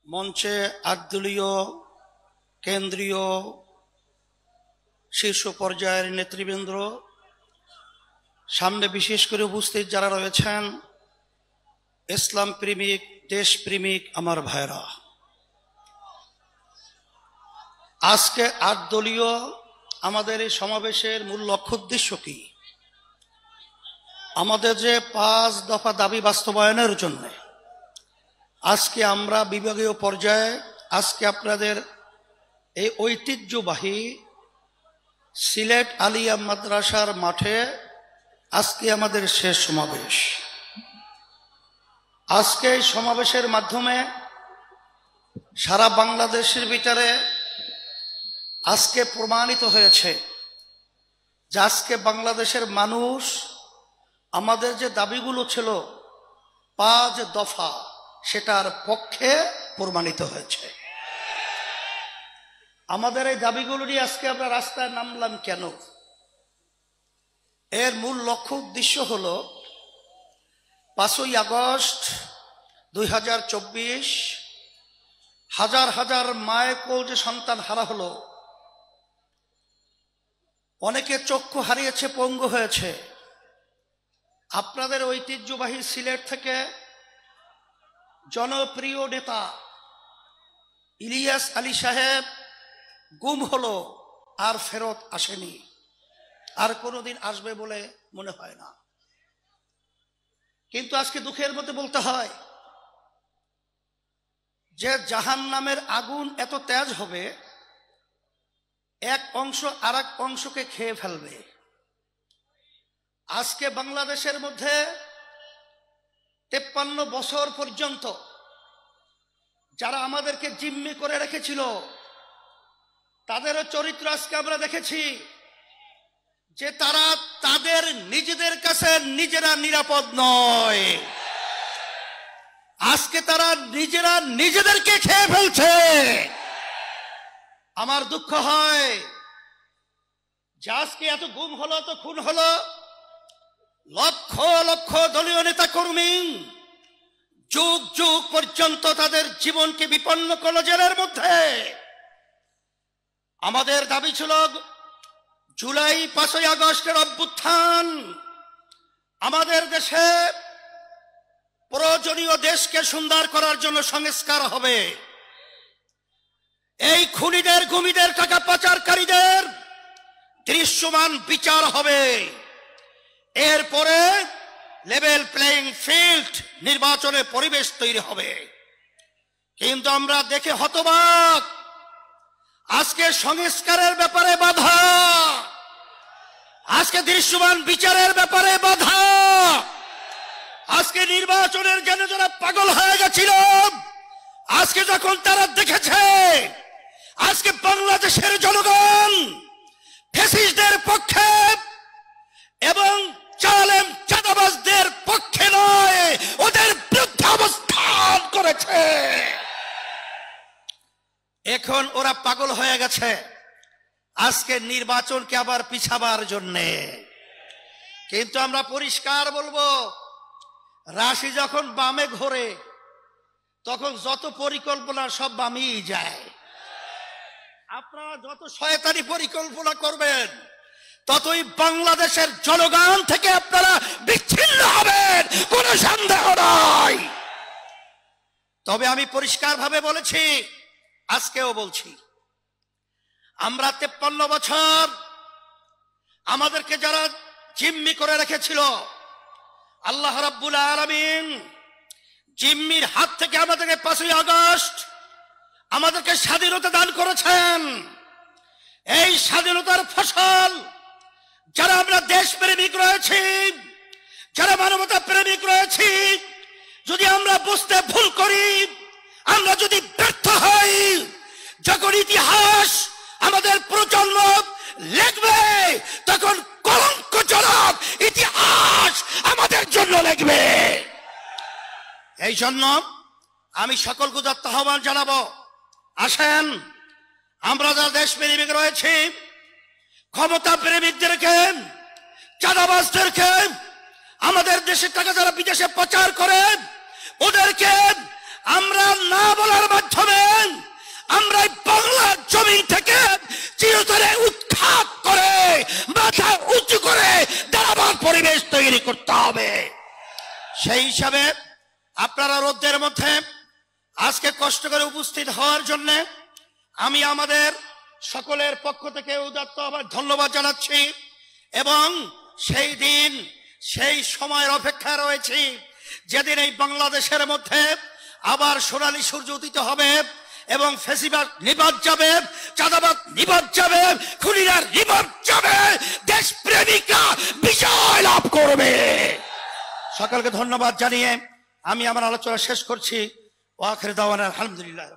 মঞ্চে আটদলীয় কেন্দ্রীয় শীর্ষ পর্যায়ের নেতৃবৃন্দ, সামনে বিশেষ করে উপস্থিত যারা রয়েছেন, ইসলাম প্রেমিক, দেশ প্রেমিক আমার ভাইরা, আজকে আটদলীয় আমাদের এই সমাবেশের মূল লক্ষ্য উদ্দেশ্য কি? আমাদের যে 5 দফা দাবি বাস্তবায়নের জন্য আজকে আমরা বিভাগীয় পর্যায়ে আজকে আপনাদের এই ঐতিহ্যবাহী সিলেট আলিয়া মাদ্রাসার মাঠে আজকে আমাদের শেষ সমাবেশ। আজকে এই সমাবেশের মাধ্যমে সারা বাংলাদেশের ভিতরে আজকে প্রমাণিত হয়েছে যে আজকে বাংলাদেশের মানুষ আমাদের যে দাবিগুলো ছিল 5 দফা সেটার পক্ষে প্রমাণিত হয়েছে। আমাদের এই দাবিগুলো নিয়ে আজকে আমরা রাস্তায় নামলাম কেন? এর মূল লক্ষ্য উদ্দেশ্য হলো 5ই আগস্ট 2024 হাজার হাজার মায়ের কোল যে সন্তান হারা হলো, অনেকে চক্ষু হারিয়েছে, পঙ্গু হয়েছে। আপনাদের ঐতিহ্যবাহী সিলেট থেকে জনপ্রিয় নেতা ইলিয়াস আলী সাহেব গুম হলো, আর ফেরত আসেনি, আর কোনোদিন আসবে বলে মনে হয় না। কিন্তু আজকে দুঃখের মধ্যে বলতে হয় যে জাহান্নামের আগুন এত তেজ হবে, এক অংশ আর এক অংশকে খেয়ে ফেলবে। আজকে বাংলাদেশের মধ্যে 53 বছর পর্যন্ত যারা আমাদেরকে জিম্মি করে রেখেছিল তাদেরও চরিত্র আজকে আমরা দেখেছি যে তারা তাদের নিজেদের কাছে নিজেরা নিরাপদ নয়। আজকে তারা নিজেরা নিজেদেরকে খেয়ে ফেলছে। আমার দুঃখ হয় যে আজকে এত গুম হলো, এত খুন হলো, লক্ষ লক্ষ দলীয় নেতা কর্মী যুগ যুগ পর্যন্ত তাদের জীবনকে বিপন্ন করলো জেলের মধ্যে। আমাদের দাবি ছিল জুলাই 5ই আগস্টের অভ্যুত্থান আমাদের দেশে প্রয়োজনীয় দেশকে সুন্দর করার জন্য সংস্কার হবে। এই খুনিদের, গুমিদের, টাকা পাচারকারীদের দৃশ্যমান বিচার হবে। এরপরে লেভেল প্লেইং ফিল্ড, নির্বাচনের পরিবেশ তৈরি হবে। কিন্তু আমরা দেখে হতবাক, আজকে সংস্কারের ব্যাপারে বাধা, আজকে দৃশ্যমান বিচারের ব্যাপারে বাধা, আজকে নির্বাচনের জন্য যারা পাগল হয়ে গেছিল, আজকে যখন তারা দেখেছে আজকে বাংলাদেশের জনগণ ফ্যাসিস্টদের পক্ষে এবং জালেম চাঁদাবাজদের পক্ষে নয়, ওদের বিরুদ্ধে অবস্থান করেছে। এখন ওরা পাগল হয়ে গেছে আজকে নির্বাচনকে আবার পিছাবার জন্যে। কিন্তু আমরা পরিষ্কার বলবো, রাশি যখন বামে ঘোরে তখন যত পরিকল্পনা সব বামেই যায়। আপনারা যত শয়তানি পরিকল্পনা করবেন ততই বাংলাদেশের জনগণ থেকে আপনারা বিচ্ছিন্ন হবেন, কোনো সন্দেহ নাই। তবে আমি পরিষ্কার ভাবে বলেছি, আজকেও বলছি, আমরা 53 বছর আমাদেরকে যারা জিম্মি করে রেখেছিল, আল্লাহ রাব্বুল আলামিন জিম্মির হাত থেকে আমাদেরকে 5ই আগস্ট আমাদেরকে স্বাধীনতা দান করেছেন। এই স্বাধীনতার ফসল যারা আমরা দেশ প্রেমিক রয়েছি, যারা মানবতা প্রেমিক রয়েছি, যদি আমরা বুঝতে ভুল করি, আমরা যদি ব্যর্থ হই, যখন ইতিহাস আমাদের প্রজন্ম লিখবে তখন কলঙ্কজনক ইতিহাস আমাদের জন্য লিখবে। এই জন্য আমি সকলকে আহ্বান জানাবো, আসেন আমরা যারা দেশ প্রেমিক রয়েছি, ক্ষমতা প্রেমিকদেরকে, চাঁদাবাজদেরকে, আমাদের দেশের টাকা যারা বিদেশে পাচার করে ওদেরকে আমরা না বলার মাধ্যমে জমিন থেকে চিরতরে উৎখাত করে মাথা উঁচু করে দাঁড়াবার পরিবেশ তৈরি করতে হবে। সেই হিসাবে আপনারা রোদ্রের মধ্যে আজকে কষ্ট করে উপস্থিত হওয়ার জন্য আমি আমাদের সকলের পক্ষ থেকে উদাত্ত আবার ধন্যবাদ জানাচ্ছি এবং সেই দিন সেই সময়ের অপেক্ষা রয়েছি যেদিন এই বাংলাদেশের মধ্যে আবার সোনালী সূর্য উদিত হবে এবং ফেসিবাদ নিবাদ যাবে, চাঁদাবাদ নিবাদ যাবে, খুনিরা নিবাদ যাবে, দেশপ্রেমিকরা বিজয় লাভ করবে। সকলকে ধন্যবাদ জানিয়ে আমি আমার আলোচনা শেষ করছি। ওয়া আখির দাওয়ানা আলহামদুলিল্লাহ।